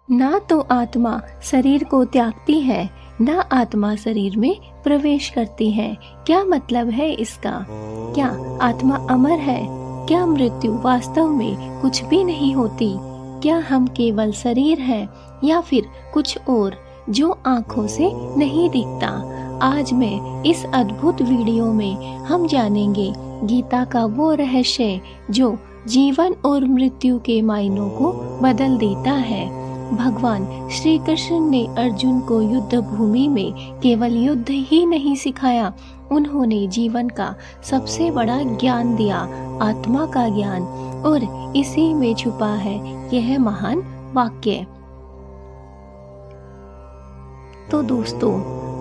ना तो आत्मा शरीर को त्यागती है, ना आत्मा शरीर में प्रवेश करती है। क्या मतलब है इसका? क्या आत्मा अमर है? क्या मृत्यु वास्तव में कुछ भी नहीं होती? क्या हम केवल शरीर हैं या फिर कुछ और जो आँखों से नहीं दिखता? आज मैं इस अद्भुत वीडियो में हम जानेंगे गीता का वो रहस्य जो जीवन और मृत्यु के मायनों को बदल देता है। भगवान श्री कृष्ण ने अर्जुन को युद्ध भूमि में केवल युद्ध ही नहीं सिखाया, उन्होंने जीवन का सबसे बड़ा ज्ञान दिया, आत्मा का ज्ञान। और इसी में छुपा है यह महान वाक्य। तो दोस्तों,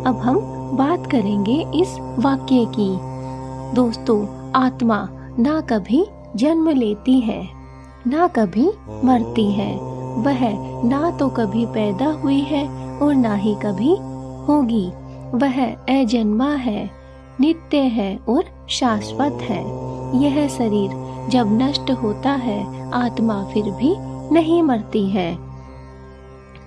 अब हम बात करेंगे इस वाक्य की। दोस्तों, आत्मा ना कभी जन्म लेती है, ना कभी मरती है। वह ना तो कभी पैदा हुई है और ना ही कभी होगी। वह अजन्मा है, नित्य है और शाश्वत है। यह शरीर जब नष्ट होता है, आत्मा फिर भी नहीं मरती है।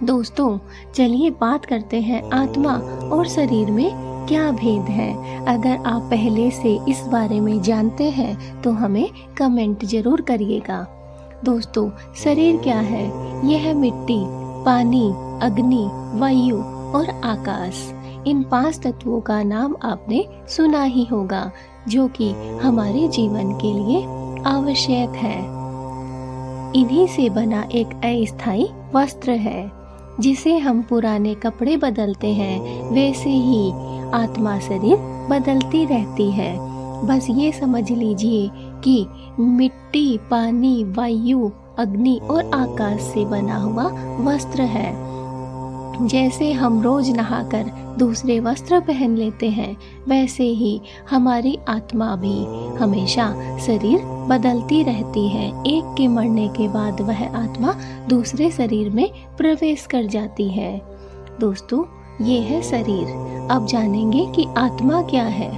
दोस्तों, चलिए बात करते हैं आत्मा और शरीर में क्या भेद है। अगर आप पहले से इस बारे में जानते हैं तो हमें कमेंट जरूर करिएगा। दोस्तों, शरीर क्या है? यह मिट्टी, पानी, अग्नि, वायु और आकाश, इन 5 तत्वों का नाम आपने सुना ही होगा, जो कि हमारे जीवन के लिए आवश्यक है। इन्हीं से बना एक अस्थायी वस्त्र है, जिसे हम पुराने कपड़े बदलते हैं, वैसे ही आत्मा शरीर बदलती रहती है। बस ये समझ लीजिए कि मिट्टी, पानी, वायु, अग्नि और आकाश से बना हुआ वस्त्र है। जैसे हम रोज नहाकर दूसरे वस्त्र पहन लेते हैं, वैसे ही हमारी आत्मा भी हमेशा शरीर बदलती रहती है। एक के मरने के बाद वह आत्मा दूसरे शरीर में प्रवेश कर जाती है। दोस्तों, ये है शरीर। अब जानेंगे कि आत्मा क्या है।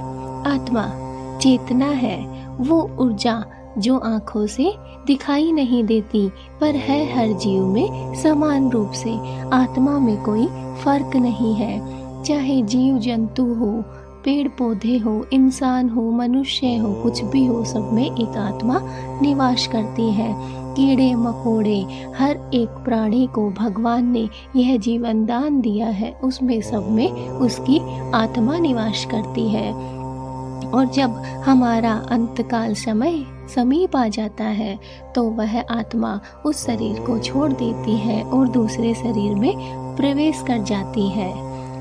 आत्मा चेतना है, वो ऊर्जा जो आँखों से दिखाई नहीं देती पर है हर जीव में समान रूप से। आत्मा में कोई फर्क नहीं है, चाहे जीव जंतु हो, पेड़ पौधे हो, इंसान हो, मनुष्य हो, कुछ भी हो, सब में एक आत्मा निवास करती है। कीड़े मकोड़े, हर एक प्राणी को भगवान ने यह जीवन दान दिया है, उसमें सब में उसकी आत्मा निवास करती है। और जब हमारा अंतकाल समय समीप आ जाता है तो वह आत्मा उस शरीर को छोड़ देती है और दूसरे शरीर में प्रवेश कर जाती है,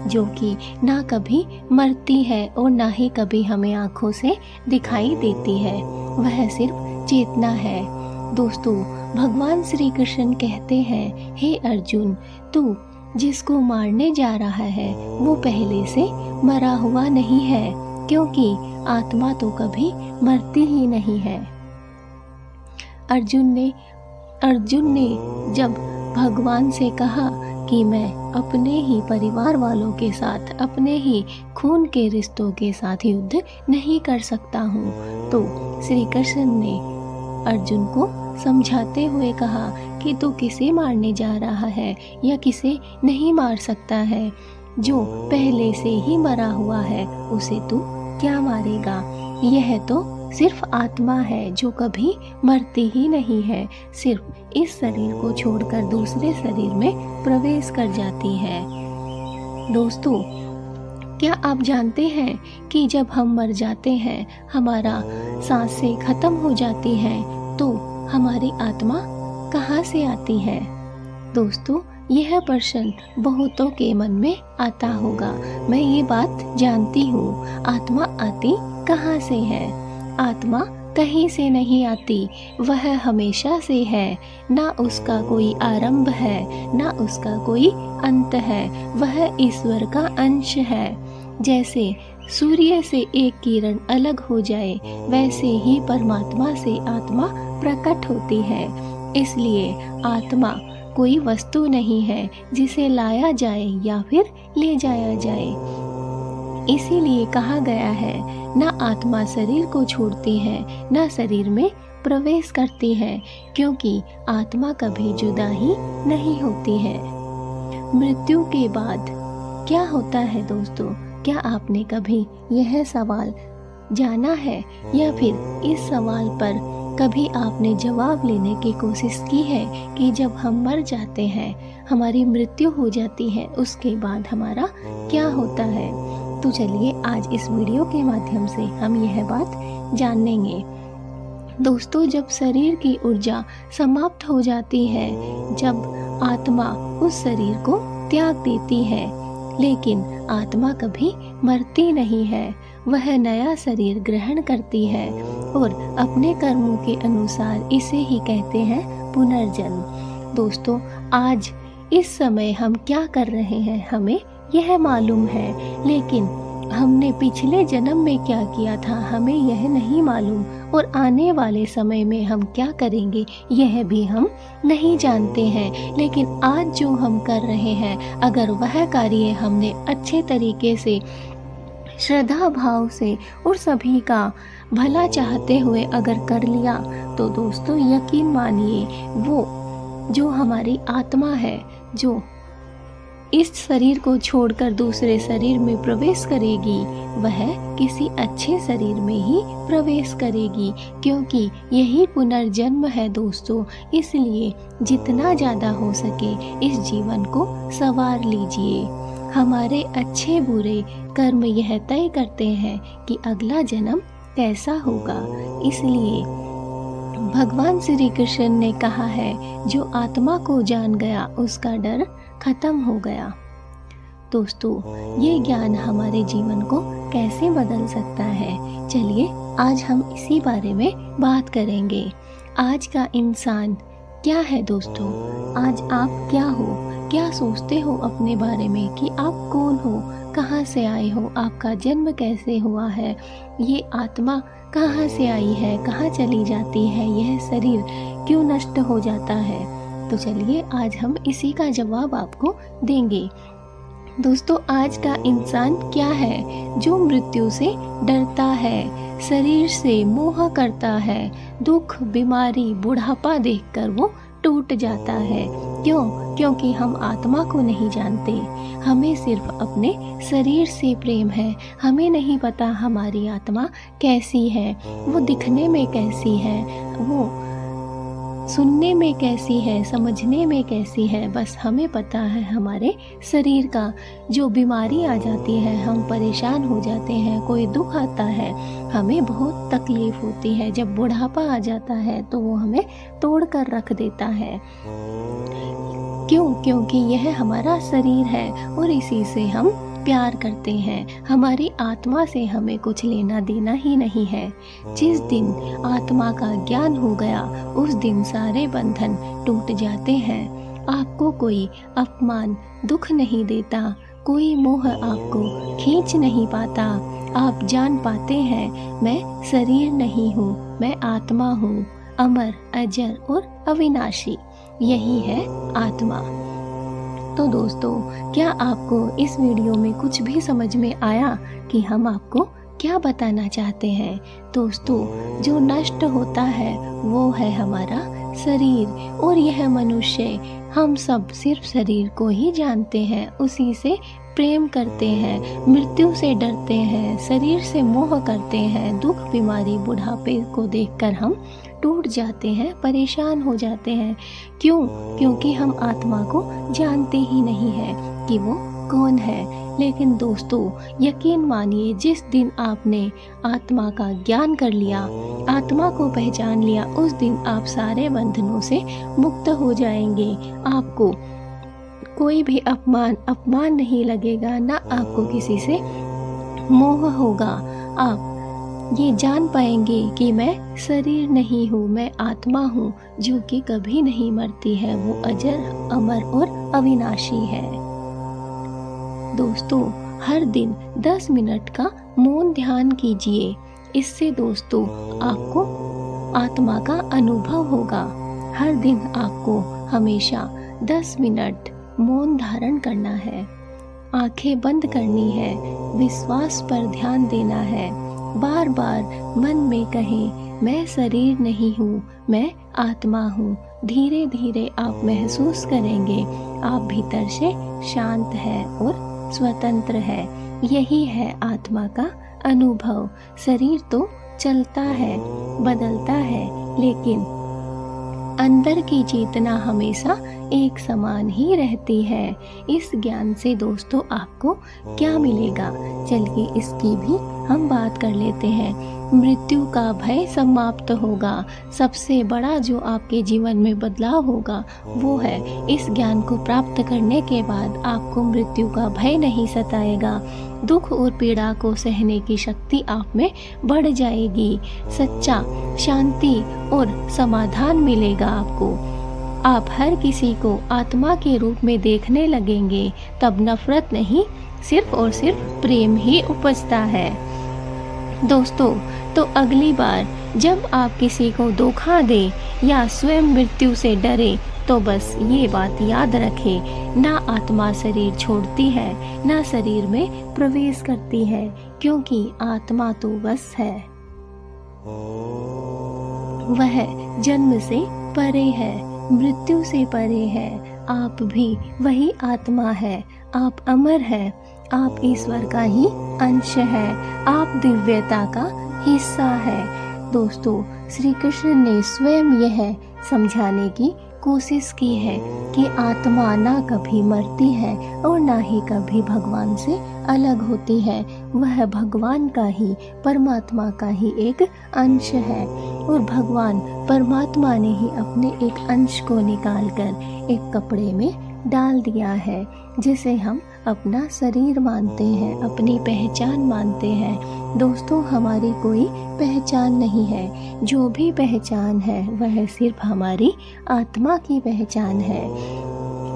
जो कि ना कभी मरती है और ना ही कभी हमें आँखों से दिखाई देती है। वह सिर्फ चेतना है। दोस्तों, भगवान श्री कृष्ण कहते हैं, हे अर्जुन, तू जिसको मारने जा रहा है वो पहले से मरा हुआ नहीं है, क्योंकि आत्मा तो कभी मरती ही नहीं है। अर्जुन ने जब भगवान से कहा कि मैं अपने ही परिवार वालों के साथ, अपने ही खून के रिश्तों के साथ युद्ध नहीं कर सकता हूँ, तो श्री कृष्ण ने अर्जुन को समझाते हुए कहा कि तू किसे मारने जा रहा है या किसे नहीं मार सकता है। जो पहले से ही मरा हुआ है उसे तू क्या मारेगा? यह तो सिर्फ आत्मा है जो कभी मरती ही नहीं है, सिर्फ इस शरीर को छोड़कर दूसरे शरीर में प्रवेश कर जाती है। दोस्तों, क्या आप जानते हैं कि जब हम मर जाते हैं, हमारा सांसें खत्म हो जाती हैं, तो हमारी आत्मा कहाँ से आती है? दोस्तों, यह प्रश्न बहुतों के मन में आता होगा। मैं ये बात जानती हूँ, आत्मा आती कहाँ से है? आत्मा कहीं से नहीं आती, वह हमेशा से है। ना उसका कोई आरंभ है, ना उसका कोई अंत है। वह ईश्वर का अंश है। जैसे सूर्य से एक किरण अलग हो जाए, वैसे ही परमात्मा से आत्मा प्रकट होती है। इसलिए आत्मा कोई वस्तु नहीं है जिसे लाया जाए या फिर ले जाया जाए। इसीलिए कहा गया है, ना आत्मा शरीर को छोड़ती है, ना शरीर में प्रवेश करती है, क्योंकि आत्मा कभी जुदा ही नहीं होती है। मृत्यु के बाद क्या होता है दोस्तों? क्या आपने कभी यह सवाल जाना है, या फिर इस सवाल पर कभी आपने जवाब लेने की कोशिश की है कि जब हम मर जाते हैं, हमारी मृत्यु हो जाती है, उसके बाद हमारा क्या होता है? तो चलिए आज इस वीडियो के माध्यम से हम यह बात जान लेंगे। दोस्तों, जब शरीर की ऊर्जा समाप्त हो जाती है, जब आत्मा उस शरीर को त्याग देती है, लेकिन आत्मा कभी मरती नहीं है। वह नया शरीर ग्रहण करती है और अपने कर्मों के अनुसार इसे ही कहते हैं पुनर्जन्म। दोस्तों, आज इस समय हम क्या कर रहे हैं हमें यह मालूम है, लेकिन हमने पिछले जन्म में क्या किया था हमें यह नहीं मालूम, और आने वाले समय में हम क्या करेंगे यह भी हम नहीं जानते हैं। लेकिन आज जो हम कर रहे हैं, अगर वह कार्य हमने अच्छे तरीके से, श्रद्धा भाव से और सभी का भला चाहते हुए अगर कर लिया, तो दोस्तों यकीन मानिए, वो जो हमारी आत्मा है, जो इस शरीर को छोड़कर दूसरे शरीर में प्रवेश करेगी, वह किसी अच्छे शरीर में ही प्रवेश करेगी, क्योंकि यही पुनर्जन्म है दोस्तों। इसलिए जितना ज़्यादा हो सके इस जीवन को संवार लीजिए। हमारे अच्छे बुरे कर्म यह तय करते हैं कि अगला जन्म कैसा होगा। इसलिए भगवान श्री कृष्ण ने कहा है, जो आत्मा को जान गया उसका डर खत्म हो गया। दोस्तों, ये ज्ञान हमारे जीवन को कैसे बदल सकता है, चलिए आज हम इसी बारे में बात करेंगे। आज का इंसान क्या है दोस्तों? आज आप क्या हो? क्या सोचते हो अपने बारे में कि आप कौन हो, कहाँ से आए हो, आपका जन्म कैसे हुआ है, ये आत्मा कहाँ से आई है, कहाँ चली जाती है, यह शरीर क्यों नष्ट हो जाता है? तो चलिए आज हम इसी का जवाब आपको देंगे। दोस्तों, आज का इंसान क्या है? जो मृत्यु से डरता है, शरीर से मोह करता है, दुख, बीमारी, बुढ़ापा देखकर वो टूट जाता है। क्यों? क्योंकि हम आत्मा को नहीं जानते। हमें सिर्फ अपने शरीर से प्रेम है। हमें नहीं पता हमारी आत्मा कैसी है, वो दिखने में कैसी है, वो सुनने में कैसी है, समझने में कैसी है। बस हमें पता है हमारे शरीर का। जो बीमारी आ जाती है, हम परेशान हो जाते हैं, कोई दुख आता है, हमें बहुत तकलीफ होती है। जब बुढ़ापा आ जाता है तो वो हमें तोड़ कर रख देता है। क्यों? क्योंकि यह हमारा शरीर है और इसी से हम प्यार करते हैं। हमारी आत्मा से हमें कुछ लेना देना ही नहीं है। जिस दिन आत्मा का ज्ञान हो गया, उस दिन सारे बंधन टूट जाते हैं। आपको कोई अपमान, दुख नहीं देता, कोई मोह आपको खींच नहीं पाता। आप जान पाते हैं, मैं शरीर नहीं हूँ, मैं आत्मा हूँ, अमर, अजर और अविनाशी। यही है आत्मा। तो दोस्तों, क्या आपको इस वीडियो में कुछ भी समझ में आया कि हम आपको क्या बताना चाहते हैं? दोस्तों, जो नष्ट होता है वो है हमारा शरीर, और यह मनुष्य, हम सब सिर्फ शरीर को ही जानते हैं, उसी से प्रेम करते हैं, मृत्यु से डरते हैं, शरीर से मोह करते हैं। दुख, बीमारी, बुढ़ापे को देखकर हम टूट जाते हैं, परेशान हो जाते हैं। क्यों? क्योंकि हम आत्मा को जानते ही नहीं है कि वो कौन है। लेकिन दोस्तों, यकीन मानिए, जिस दिन आपने आत्मा का ज्ञान कर लिया, आत्मा को पहचान लिया, उस दिन आप सारे बंधनों से मुक्त हो जाएंगे। आपको कोई भी अपमान नहीं लगेगा, ना आपको किसी से मोह होगा। आप ये जान पाएंगे कि मैं शरीर नहीं हूँ, मैं आत्मा हूँ, जो कि कभी नहीं मरती है। वो अजर, अमर और अविनाशी है। दोस्तों, हर दिन 10 मिनट का मौन ध्यान कीजिए। इससे दोस्तों आपको आत्मा का अनुभव होगा। हर दिन आपको हमेशा 10 मिनट मौन धारण करना है, आंखें बंद करनी है, विश्वास पर ध्यान देना है, बार बार मन में कहें मैं शरीर नहीं हूँ, मैं आत्मा हूँ, धीरे धीरे आप महसूस करेंगे आप भीतर से शांत है और स्वतंत्र है। यही है आत्मा का अनुभव। शरीर तो चलता है, बदलता है, लेकिन अंदर की चेतना हमेशा एक समान ही रहती है। इस ज्ञान से दोस्तों आपको क्या मिलेगा, चलिए इसकी भी हम बात कर लेते हैं। मृत्यु का भय समाप्त होगा। सबसे बड़ा जो आपके जीवन में बदलाव होगा वो है इस ज्ञान को प्राप्त करने के बाद आपको मृत्यु का भय नहीं सताएगा। दुख और पीड़ा को सहने की शक्ति आप में बढ़ जाएगी। सच्चा शांति और समाधान मिलेगा आपको। आप हर किसी को आत्मा के रूप में देखने लगेंगे। तब नफरत नहीं, सिर्फ और सिर्फ प्रेम ही उपजता है। दोस्तों, तो अगली बार जब आप किसी को धोखा दें या स्वयं मृत्यु से डरे तो बस ये बात याद रखें, ना आत्मा शरीर छोड़ती है, ना शरीर में प्रवेश करती है, क्योंकि आत्मा तो बस है, वह जन्म से परे है, मृत्यु से परे है। आप भी वही आत्मा है, आप अमर है, आप ईश्वर का ही अंश है, आप दिव्यता का हिस्सा है। दोस्तों, श्री कृष्ण ने स्वयं यह समझाने की कोशिश की है कि आत्मा ना कभी मरती है और ना ही कभी भगवान से अलग होती है। वह भगवान का ही, परमात्मा का ही एक अंश है और भगवान परमात्मा ने ही अपने एक अंश को निकालकर एक कपड़े में डाल दिया है, जिसे हम अपना शरीर मानते हैं, अपनी पहचान मानते हैं। दोस्तों, हमारी कोई पहचान नहीं है। जो भी पहचान है वह सिर्फ हमारी आत्मा की पहचान है।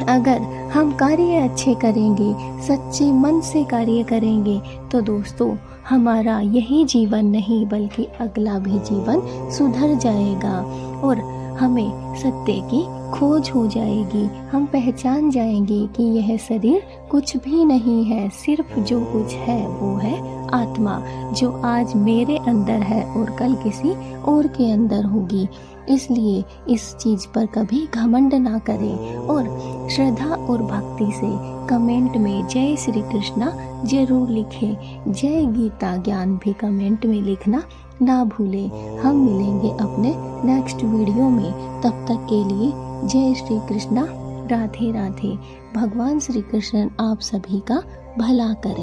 अगर हम कार्य अच्छे करेंगे, सच्चे मन से कार्य करेंगे, तो दोस्तों हमारा यही जीवन नहीं बल्कि अगला भी जीवन सुधर जाएगा और हमें सत्य की खोज हो जाएगी। हम पहचान जाएंगे कि यह शरीर कुछ भी नहीं है, सिर्फ जो कुछ है वो है आत्मा, जो आज मेरे अंदर है और कल किसी और के अंदर होगी। इसलिए इस चीज़ पर कभी घमंड ना करें और श्रद्धा और भक्ति से कमेंट में जय श्री कृष्णा जरूर लिखें। जय गीता ज्ञान भी कमेंट में लिखना ना भूलें। हम मिलेंगे अपने नेक्स्ट वीडियो में, तब तक के लिए जय श्री कृष्णा, राधे राधे। भगवान श्री कृष्ण आप सभी का भला करें।